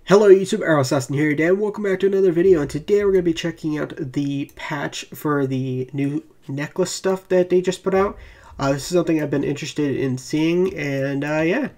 Hello YouTube, Assassin here today, and welcome back to another video. And today we're going to be checking out the patch for the new necklace stuff that they just put out. This is something I've been interested in seeing, and yeah,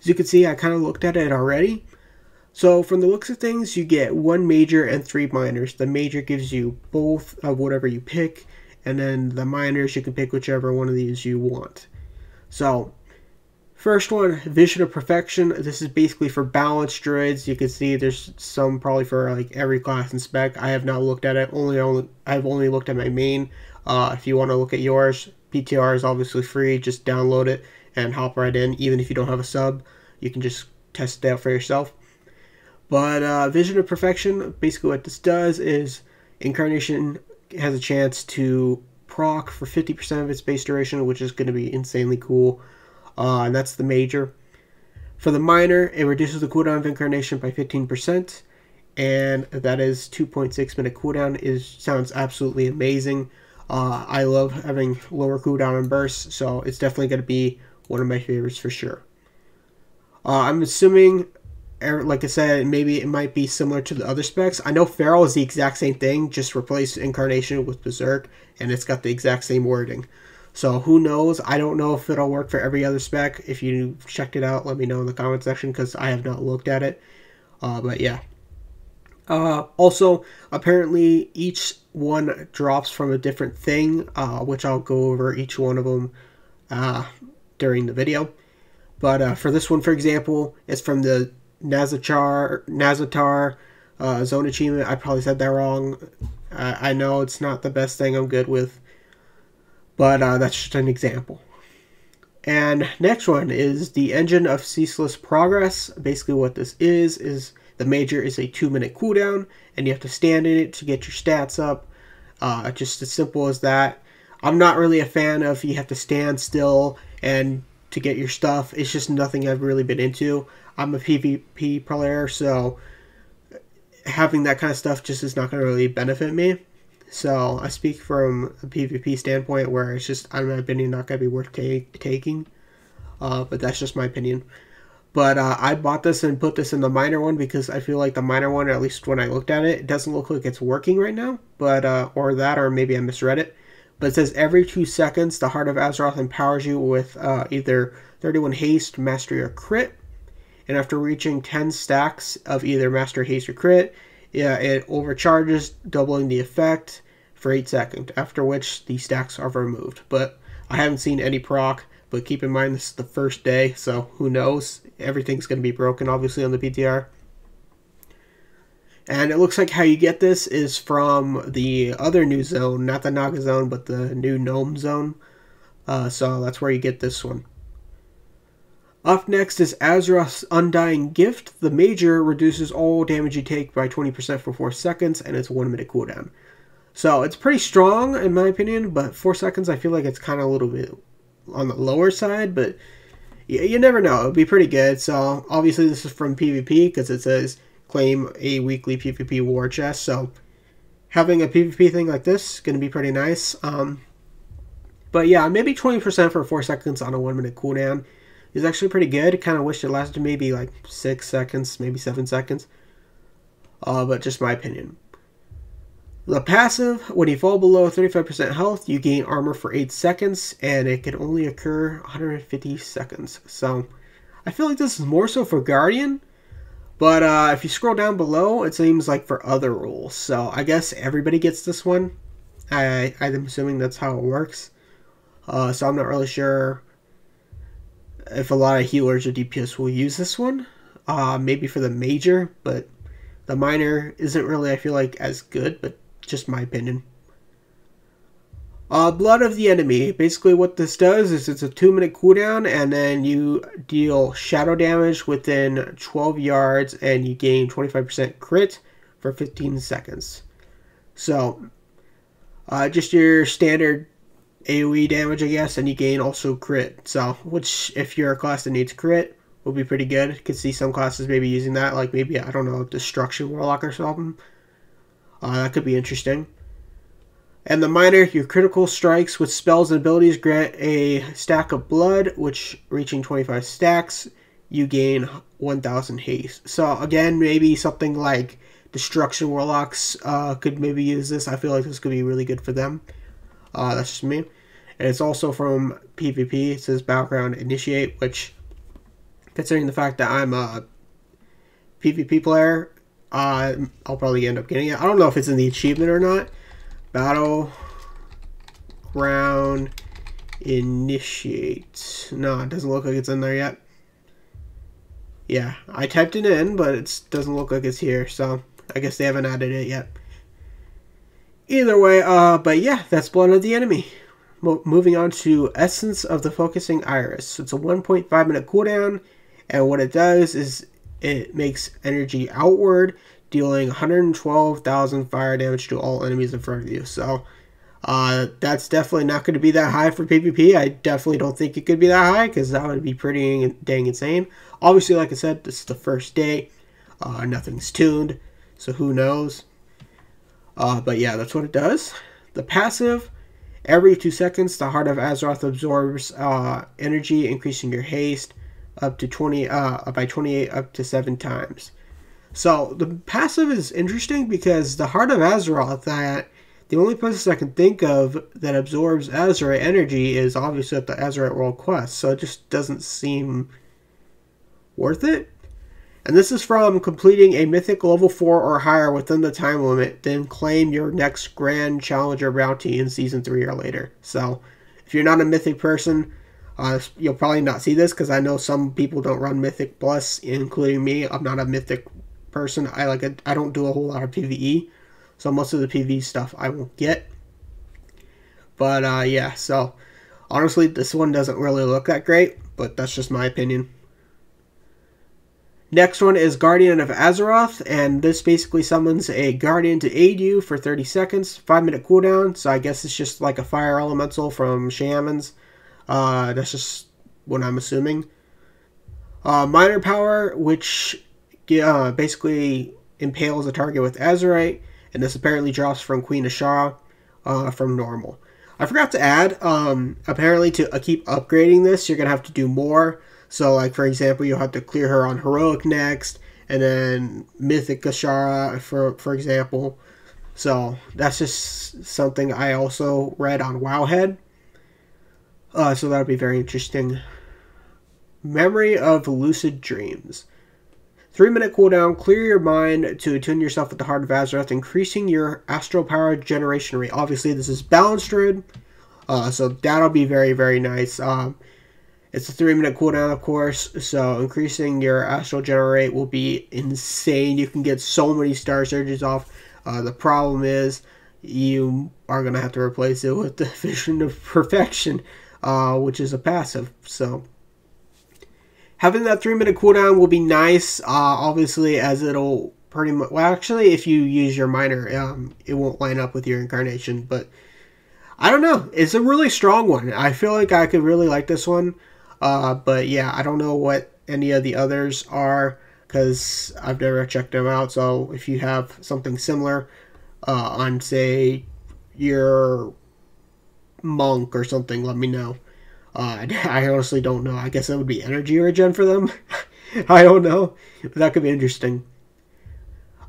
as you can see, I kind of looked at it already. So from the looks of things, you get one major and three minors. The major gives you both of whatever you pick, and then the minors, you can pick whichever one of these you want. So first one, Vision of Perfection. This is basically for balanced druids. You can see there's some probably for like every class and spec. I have not looked at it. I've only looked at my main. If you want to look at yours, PTR is obviously free. Just download it and hop right in. Even if you don't have a sub, you can just test it out for yourself. But Vision of Perfection, basically what this does is Incarnation has a chance to proc for 50% of its base duration, which is going to be insanely cool. And that's the major. For the minor, it reduces the cooldown of Incarnation by 15%, and that is 2.6 minute cooldown. Sounds absolutely amazing. I love having lower cooldown and bursts, so it's definitely going to be one of my favorites for sure. I'm assuming, like I said, maybe it might be similar to the other specs. I know Feral is the exact same thing, just replace Incarnation with Berserk, and it's got the exact same wording. So who knows? I don't know if it'll work for every other spec. If you checked it out, let me know in the comment section, because I have not looked at it. But yeah. Also, apparently each one drops from a different thing, which I'll go over each one of them during the video. But for this one, for example, it's from the Nazatar Zone Achievement. I probably said that wrong. I know it's not the best thing I'm good with, but that's just an example. And next one is the Engine of Ceaseless Progress. Basically what this is the major is a 2-minute cooldown, and you have to stand in it to get your stats up. Just as simple as that. I'm not really a fan of you have to stand still and to get your stuff. It's just nothing I've really been into. I'm a PvP player, so having that kind of stuff just is not going to really benefit me. So I speak from a PvP standpoint, where it's just, in my opinion, not going to be worth taking. But that's just my opinion. But I bought this and put this in the minor one because I feel like the minor one, at least when I looked at it, it doesn't look like it's working right now. But or maybe I misread it. But it says every 2 seconds, the Heart of Azeroth empowers you with either 31 haste, mastery, or crit. And after reaching 10 stacks of either mastery, haste, or crit, it overcharges, doubling the effect for 8 seconds, after which the stacks are removed. But I haven't seen any proc, but keep in mind this is the first day, so who knows? Everything's going to be broken, obviously, on the PTR. And it looks like how you get this is from the other new zone, not the Naga zone, but the new Gnome zone. So that's where you get this one. Up next is Azeroth's Undying Gift. The major reduces all damage you take by 20% for 4 seconds, and it's a 1-minute cooldown. So it's pretty strong, in my opinion, but 4 seconds I feel like it's kind of a little bit on the lower side, but you never know. It'll be pretty good. So obviously this is from PvP, because it says claim a weekly PvP war chest. So having a PvP thing like this is going to be pretty nice. But yeah, maybe 20% for 4 seconds on a 1-minute cooldown is actually pretty good. Kind of wish it lasted maybe like 6 seconds, maybe 7 seconds. But just my opinion. The passive, when you fall below 35% health, you gain armor for 8 seconds, and it can only occur 150 seconds. So I feel like this is more so for Guardian, but if you scroll down below, it seems like for other roles. So I guess everybody gets this one. I'm assuming that's how it works. So I'm not really sure if a lot of healers or DPS will use this one. Maybe for the major, but the minor isn't really, I feel like, as good, but just my opinion. Blood of the Enemy. Basically what this does is it's a 2-minute cooldown, and then you deal shadow damage within 12 yards, and you gain 25% crit for 15 seconds. So just your standard AoE damage, I guess, and you gain also crit. So, which, if you're a class that needs crit, will be pretty good. You could see some classes maybe using that, like maybe, I don't know, Destruction Warlock or something. That could be interesting. And the minor, your critical strikes with spells and abilities grant a stack of blood, which reaching 25 stacks, you gain 1000 haste. So again, maybe something like Destruction Warlocks could maybe use this. I feel like this could be really good for them. That's just me. And it's also from PvP. It says Battleground Initiate, which, considering the fact that I'm a PvP player, I'll probably end up getting it. I don't know if it's in the achievement or not. Battleground Initiate. No, it doesn't look like it's in there yet. Yeah, I typed it in, but it doesn't look like it's here, so I guess they haven't added it yet. Either way, but yeah, that's Blood of the Enemy. Moving on to Essence of the Focusing Iris. It's a 1.5 minute cooldown, and what it does is it makes energy outward, dealing 112,000 fire damage to all enemies in front of you. So that's definitely not going to be that high for PvP. I definitely don't think it could be that high, because that would be pretty dang insane. Obviously, like I said, this is the first day. Nothing's tuned, so who knows. But yeah, that's what it does. The passive, every 2 seconds, the Heart of Azeroth absorbs energy, increasing your haste up to 20 by 28 up to 7 times. So the passive is interesting because the Heart of Azeroth, that the only place I can think of that absorbs Azerite energy is obviously at the Azerite World Quest, so it just doesn't seem worth it. And this is from completing a Mythic level 4 or higher within the time limit, then claim your next Grand Challenger bounty in Season 3 or later. So if you're not a Mythic person, you'll probably not see this, because I know some people don't run Mythic Plus, including me. I'm not a Mythic person. I don't do a whole lot of PvE, so most of the PvE stuff I won't get. But yeah, so honestly, this one doesn't really look that great, but that's just my opinion. Next one is Guardian of Azeroth, and this basically summons a Guardian to aid you for 30 seconds, 5 minute cooldown, so I guess it's just like a fire elemental from Shamans. That's just what I'm assuming. Minor power, which basically impales a target with Azerite, and this apparently drops from Queen Ashara from normal. I forgot to add, apparently to keep upgrading this, you're going to have to do more. So, like, for example, you'll have to clear her on Heroic next, and then Mythic Ashara, for example. So, that's just something I also read on Wowhead. So that'll be very interesting. Memory of Lucid Dreams. 3 minute cooldown, clear your mind to attune yourself with the Heart of Azeroth, increasing your astral power generation rate. Obviously, this is balanced druid, so that'll be very, very nice. It's a 3 minute cooldown, of course, so increasing your astral generate will be insane. You can get so many star surges off. The problem is you are going to have to replace it with the Vision of Perfection, which is a passive. So having that 3 minute cooldown will be nice, obviously, as it'll pretty much, well, actually, if you use your minor, it won't line up with your incarnation, but I don't know. It's a really strong one. I feel like I could really like this one. But yeah, I don't know what any of the others are, because I've never checked them out. So if you have something similar on, say, your monk or something, let me know. I honestly don't know. I guess that would be energy regen for them. I don't know. But that could be interesting.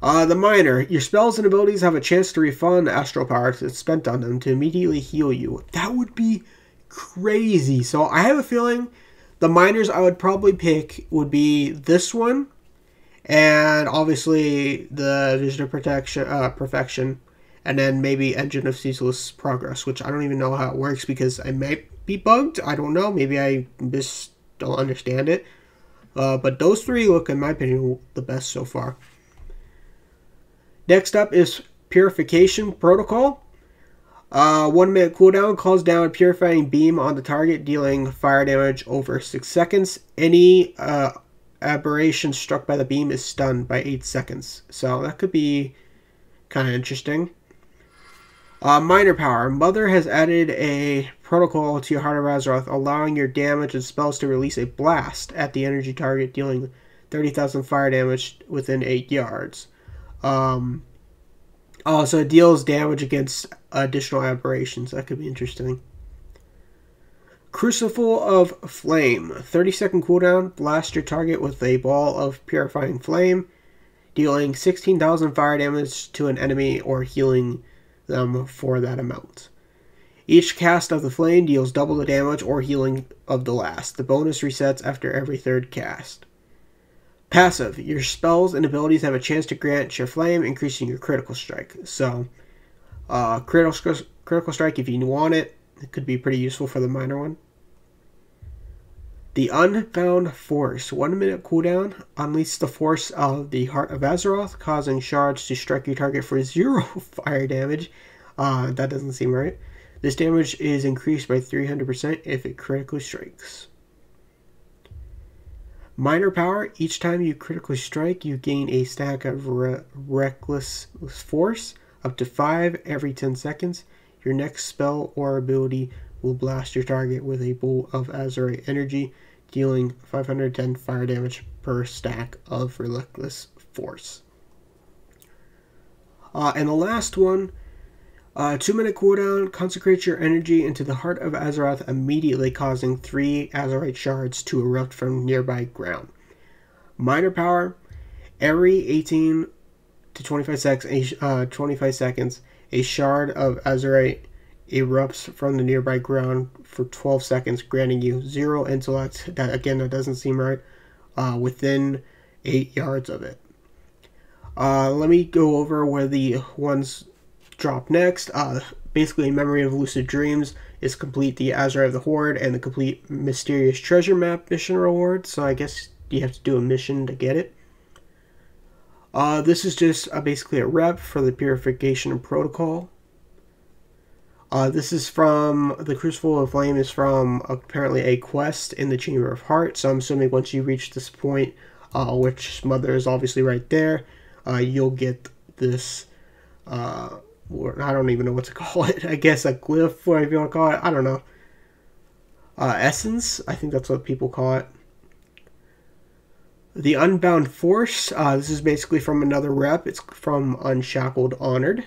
The minor. Your spells and abilities have a chance to refund astral power that's spent on them to immediately heal you. That would be crazy. So I have a feeling the minors I would probably pick would be this one, and obviously the Vision of Perfection, and then maybe Engine of Ceaseless Progress, which I don't even know how it works because I might be bugged. I don't know. Maybe I just don't understand it. But those three look, in my opinion, the best so far. Next up is Purification Protocol. 1 minute cooldown, calls down a purifying beam on the target, dealing fire damage over 6 seconds. Any aberration struck by the beam is stunned by 8 seconds. So that could be kind of interesting. Minor power. Mother has added a protocol to your Heart of Azeroth, allowing your damage and spells to release a blast at the energy target, dealing 30,000 fire damage within 8 yards. So it deals damage against additional aberrations. That could be interesting. Crucifer of Flame. 30-second cooldown. Blast your target with a ball of purifying flame, dealing 16,000 fire damage to an enemy or healing them for that amount. Each cast of the flame deals double the damage or healing of the last. The bonus resets after every third cast. Passive. Your spells and abilities have a chance to grant your flame, increasing your critical strike. So, critical strike, if you want it, it could be pretty useful for the minor one. The Unbound Force. 1 minute cooldown. Unleash the force of the Heart of Azeroth, causing shards to strike your target for 0 fire damage. That doesn't seem right. This damage is increased by 300% if it critically strikes. Minor power. Each time you critically strike, you gain a stack of Reckless Force, up to 5 every 10 seconds. Your next spell or ability will blast your target with a bolt of Azerite energy, dealing 510 fire damage per stack of Reckless Force. And the last one, 2 minute cooldown. Consecrate your energy into the Heart of Azeroth, immediately causing 3 Azerite shards to erupt from nearby ground. Minor power. Every 18 to 25 seconds, a shard of Azerite erupts from the nearby ground for 12 seconds, granting you 0 intellect. That doesn't seem right. Within 8 yards of it. Let me go over where the ones drop next. Basically, Memory of Lucid Dreams is complete the Azure of the Horde and the complete Mysterious Treasure Map mission reward. So I guess you have to do a mission to get it. This is just basically a rep for the Purification Protocol. This is from the Crucifer of Flame, is from apparently a quest in the Chamber of Heart. So I'm assuming once you reach this point, which Mother is obviously right there, you'll get this. I don't even know what to call it. I guess a glyph, or if you want to call it. I don't know. Essence. I think that's what people call it. The Unbound Force. This is basically from another rep. It's from Unshackled Honored.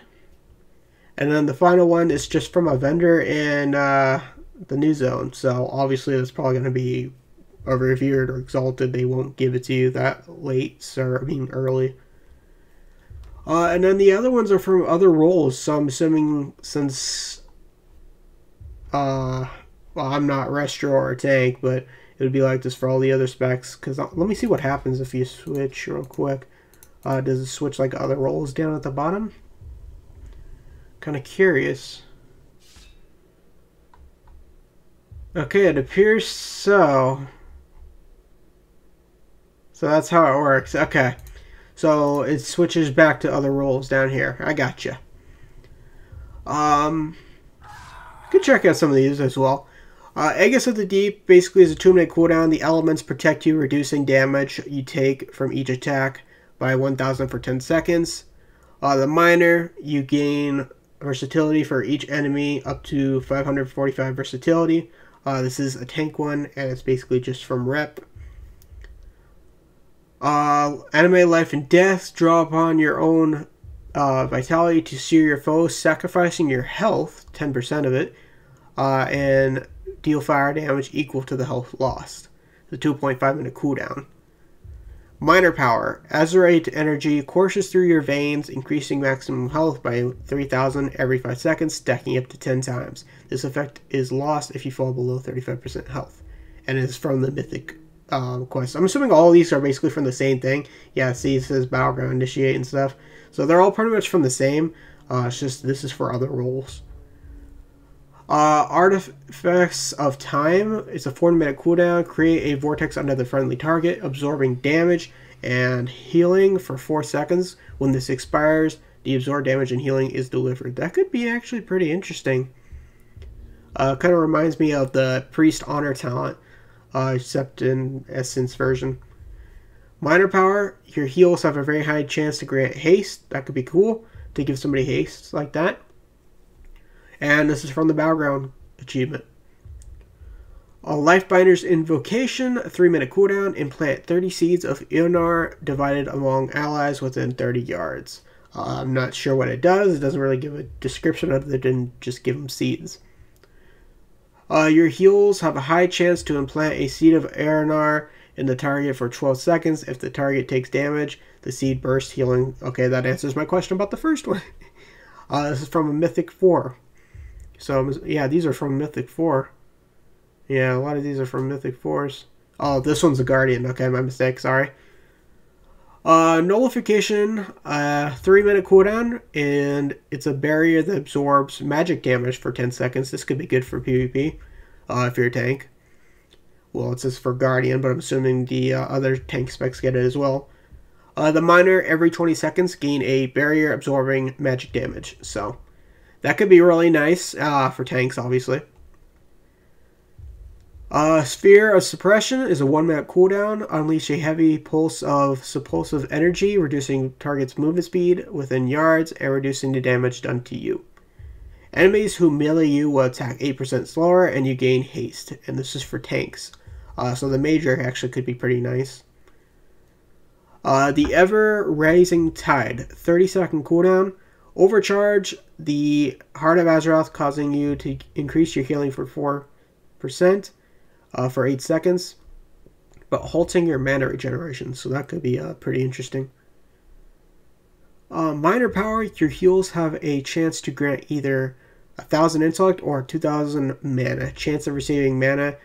And then the final one is just from a vendor in the New Zone. So obviously it's probably going to be revered or exalted. They won't give it to you that late, early. And then the other ones are from other roles. So I'm assuming since, well, I'm not Restro or Tank, but it would be like this for all the other specs. Because let me see what happens if you switch real quick. Does it switch like other roles down at the bottom? Kind of curious. Okay, it appears so. So that's how it works. Okay. So it switches back to other roles down here. I gotcha. Could check out some of these as well. Aegis of the Deep basically is a 2 minute cooldown. The elements protect you, reducing damage you take from each attack by 1,000 for 10 seconds. The minor, you gain versatility for each enemy up to 545 versatility. This is a tank one, and it's basically just from rep. Anime Life and Death. Draw upon your own vitality to sear your foes, sacrificing your health, 10% of it, and deal fire damage equal to the health lost. The 2.5 minute cooldown. Minor power. Azerite energy courses through your veins, increasing maximum health by 3,000 every 5 seconds, stacking up to 10 times. This effect is lost if you fall below 35% health, and is from the Mythic quest. I'm assuming all of these are basically from the same thing. Yeah, see, it says Battleground Initiate and stuff. So they're all pretty much from the same. It's just this is for other roles. Artifacts of Time. It's a 4 minute cooldown. Create a vortex under the friendly target, absorbing damage and healing for 4 seconds. When this expires, the absorbed damage and healing is delivered. That could be actually pretty interesting. Kind of reminds me of the Priest Honor talent, except in Essence version. Minor power. Your heals have a very high chance to grant haste. That could be cool to give somebody haste like that. And this is from the Battleground achievement. Lifebinder's Invocation, a 3 minute cooldown. Implant 30 seeds of Ionar divided among allies within 30 yards. I'm not sure what it does. It doesn't really give a description other than just give them seeds. Your heals have a high chance to implant a seed of Aranar in the target for 12 seconds. If the target takes damage, the seed bursts healing. Okay, that answers my question about the first one. This is from a Mythic 4. So, yeah, these are from Mythic 4. Yeah, a lot of these are from Mythic 4s. Oh, this one's a Guardian. Okay, my mistake. Sorry. Nullification, 3-minute cooldown, and it's a barrier that absorbs magic damage for 10 seconds. This could be good for PvP, if you're a tank. Well, it says for Guardian, but I'm assuming the other tank specs get it as well. The Miner, every 20 seconds, gain a barrier absorbing magic damage. So, that could be really nice for tanks, obviously. Sphere of Suppression is a 1-minute cooldown. Unleash a heavy pulse of suppulsive energy, reducing target's movement speed within yards and reducing the damage done to you. Enemies who melee you will attack 8% slower, and you gain haste. And this is for tanks. So the Major actually could be pretty nice. The Ever-Rising Tide, 30-second cooldown. Overcharge the Heart of Azeroth, causing you to increase your healing for 4%. For 8 seconds, but halting your mana regeneration, so that could be pretty interesting. Minor power, your heals have a chance to grant either 1,000 intellect or 2,000 mana. Chance of receiving mana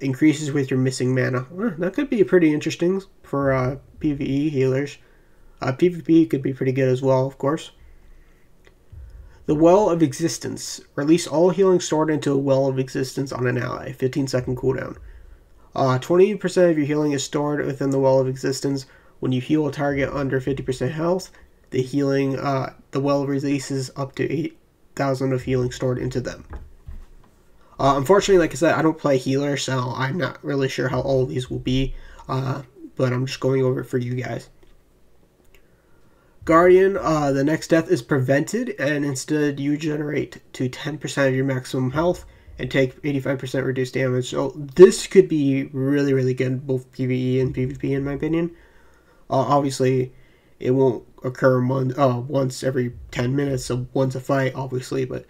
increases with your missing mana. That could be pretty interesting for PvE healers. PvP could be pretty good as well, of course. The Well of Existence. Release all healing stored into a Well of Existence on an ally. 15-second cooldown. 20% of your healing is stored within the Well of Existence. When you heal a target under 50% health, the Well releases up to 8,000 of healing stored into them. Unfortunately, like I said, I don't play healer, so I'm not really sure how all of these will be. But I'm just going over it for you guys. Guardian, the next death is prevented, and instead you generate to 10% of your maximum health and take 85% reduced damage. So this could be really, really good, both PvE and PvP in my opinion. Obviously, it won't occur once every 10 minutes, so once a fight, obviously, but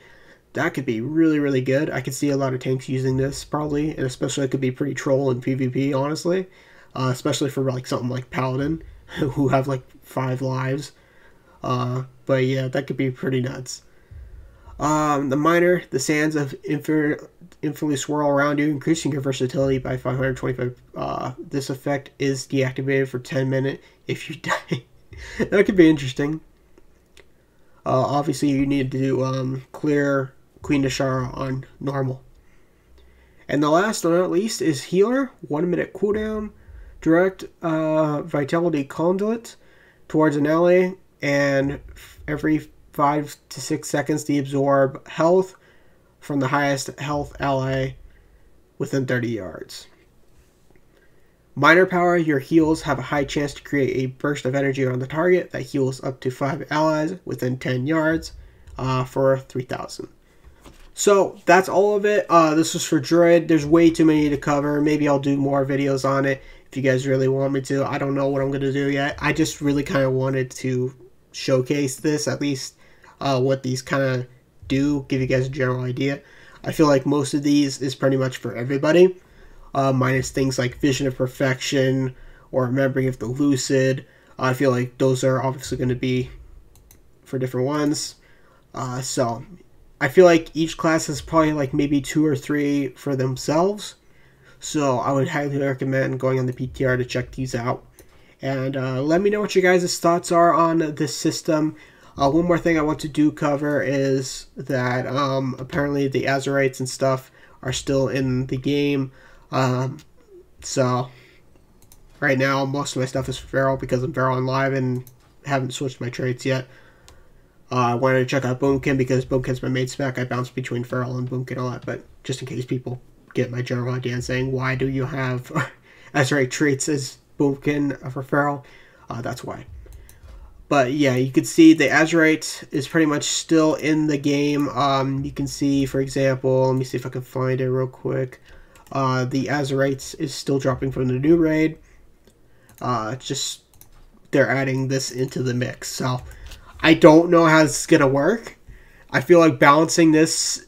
that could be really, really good. I could see a lot of tanks using this, probably, and especially it could be pretty troll in PvP, honestly. Especially for like something like Paladin, who have like 5 lives. But yeah, that could be pretty nuts. The Miner, the sands of infinitely swirl around you, increasing your versatility by 525. This effect is deactivated for 10 minutes if you die. That could be interesting. Obviously, you need to clear Queen Nashara on normal. And the last but not least is Healer, 1-minute cooldown. Direct Vitality Conduit towards an ally, and every 5 to 6 seconds they absorb health from the highest health ally within 30 yards. Minor power, your heals have a high chance to create a burst of energy on the target that heals up to 5 allies within 10 yards for 3,000. So that's all of it. This was for Druid. There's way too many to cover. Maybe I'll do more videos on it if you guys really want me to. I don't know what I'm going to do yet. I just really kind of wanted to showcase this, at least what these kind of do, give you guys a general idea. I feel like most of these is pretty much for everybody, minus things like Vision of Perfection or Remembering of the Lucid. I feel like those are obviously going to be for different ones. So I feel like each class has probably like maybe 2 or 3 for themselves. So I would highly recommend going on the PTR to check these out. And let me know what your guys' thoughts are on this system. One more thing I want to cover is that apparently the Azerites and stuff are still in the game. So right now most of my stuff is Feral because I'm Feral on Live and haven't switched my traits yet. I wanted to check out Boomkin because Boomkin's my main spec. I bounce between Feral and Boomkin a lot, but just in case people get my general idea and saying, why do you have Azerite traits as Boomkin for Feral? That's why. But yeah, you can see the Azerite is pretty much still in the game. You can see, for example, let me see if I can find it real quick. The Azerite is still dropping from the new raid. Just they're adding this into the mix. So I don't know how this is going to work. I feel like balancing this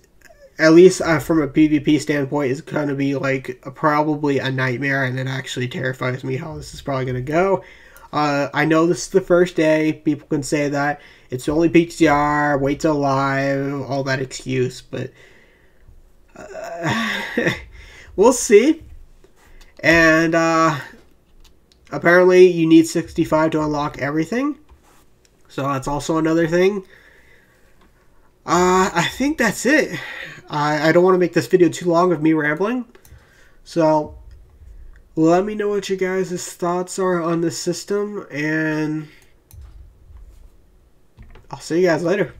at least from a PvP standpoint, is going to be like probably a nightmare, and it actually terrifies me how this is probably going to go. I know this is the first day. People can say that it's only PTR, wait till live, all that excuse, but we'll see. And apparently you need 65 to unlock everything, so that's also another thing. I think that's it. I don't want to make this video too long of me rambling, so let me know what you guys' thoughts are on this system, and I'll see you guys later.